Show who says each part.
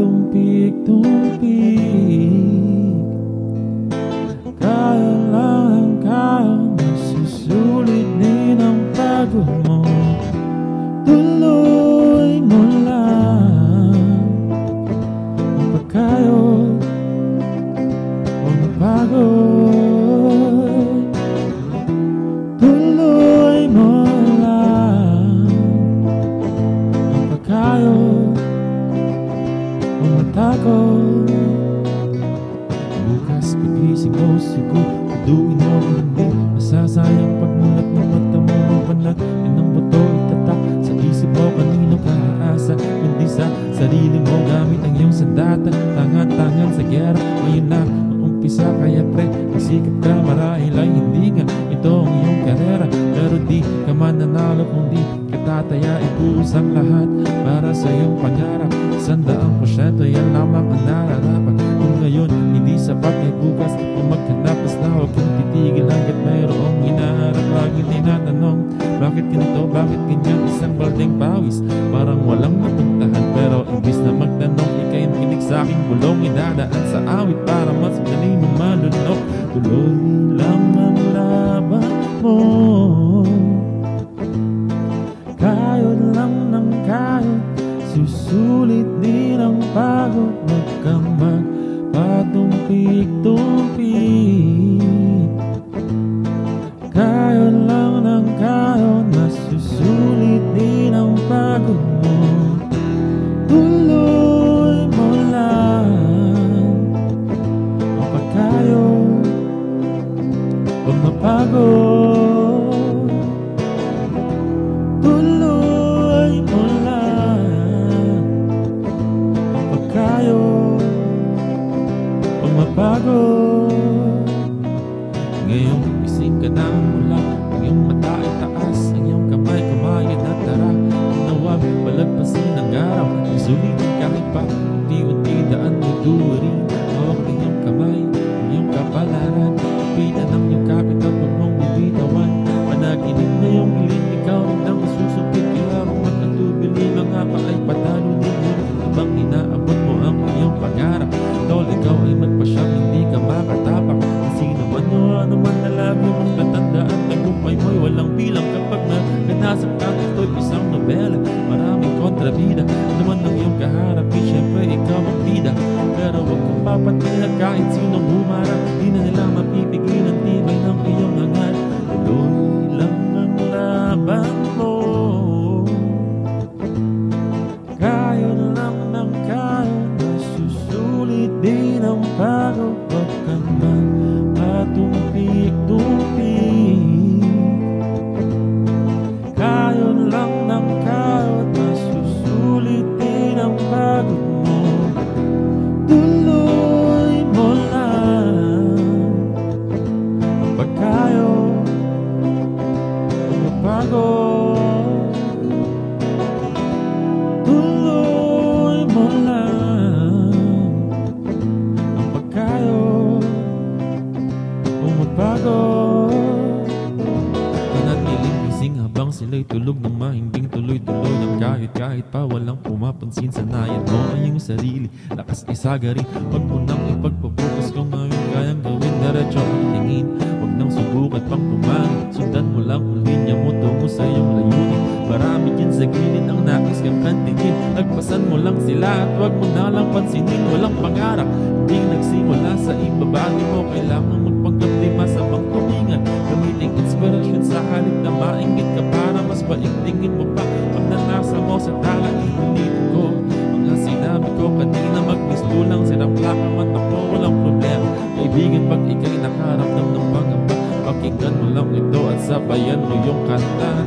Speaker 1: patumpik-tumpik. Kaya lang kaya, nasusulit din ang pagod mo. Tuloy mo lang ang pagkayod, huwag mapagod. Tuloy mo lang ang pagkayod, huwag matakot. Bukas pagising mo siguro, duin mo hindi masasayang pagmulat ng mata mo. Ang panlat ng buto itatak sa isip mo, kanino ka aasa kundi sa sarili mo. Gamit ang iyong sandata, tangan-tangan sa gera. Ngayon na umpisa, kaya pre, magsikap ka. Marahil ay hindi nga ito ang iyong karera, pero di ka mananalo kung di ka tataya. Ibuhos ang lahat para sa iyong pangarap. 100% yan lamang ang nararapat. Kung ngayon hindi sapat, may bukas. Kung maghanap na huwag kang titigil hanggat mayroong hinaharap. Laging tinatanong, bakit ganito, bakit ganyan? Isang baldeng pawis, parang walang mapuntahan. Pero imbis na magtanong, ika'y nakinig sa aking bulong. Idadaan sa awit para mas madali mong malunok. Tuloy lang ang laban mo, kayod lang ng kayod, susulit din ang pagod. Huwag kang magpatumpik-tumpik. Kayod lang ng kayod, masusulit din ang pagod mo. Tuloy mo lang ang pagkayod, huwag mapagod. Tuloy mo lang ang pagkayod, huwag mapagod. Ngayong gising ka na mula, ang iyong mata ay taas, ang iyong kamay kumayod at tara. Nawag palagpasin ang araw, isulitin kahit pa unti-unti daan mo duwarin. Hawak ang iyong kamay, ang iyong kapalaran, kapitan ang iyong kapitan, huwag mong bibitawan. Panaginip na iyong hiling, ikaw rin ang masusupit. Kaya kung magkatubili, mga pa ay patalo din mo. Habang inaabot mo ang iyong pangarap, tol, ikaw ay magpasyang hindi ka makatapak. Sino man o ano man na lagi mong tatandaan, tagumpay mo'y walang bilang. Kapag naganasap ka, ito'y isang nobela, maraming kontrabida. Naman ang iyong kaharap, siyempre ikaw ang bida. Pero huwag kang papatila kahit sinong humarap, di na nila mapipigil ang tibay ng iyong hangat. Tuloy lang ang laban mo, kayod lang ng kayod, masusulit din ang pagod. Huwag kang magpatumpik-tumpik. Kayod lang ng kayod, masusulit din ang pagod mo. Tuloy mo lang ang pagkayod, huwag mapagod. Tuloy mo lang ang pagkayod, huwag mapagod. Manatiling gising habang sila'y tulog ng mahimbing, tuloy-tuloy ng kahit pa walang pumapansin. Sanayan mo ang iyong sarili, lakas isagarin. Huwag mo nang ipagpapukas kung ngayon kayang gawin. Diretso ang tingin, huwag nang subukan pang pumanin. Sundan mo lang ang linya mo tungo sa iyong layunin. Marami dyan sa gilid ang nais kang kantingin. Nagpasan mo lang sila at huwag mo na lang pansinin. Walang pangarap, hindi nagsimula sa ibaba. Di mo kailangan magpanggap, di masamang tumingan. Gamiting inspirasyon sa halip na maingit ka para mas paigtingin mo pa. Pag nanasa mo sa tala, iulitin ko mga sinabi ko kanina. Magmisto lang, sirap lakang at ako, walang problema. Kaibigan, pag ika'y nakaramdam ng pangamba, pakinggan mo lang ito at sabayan mo yung kanta.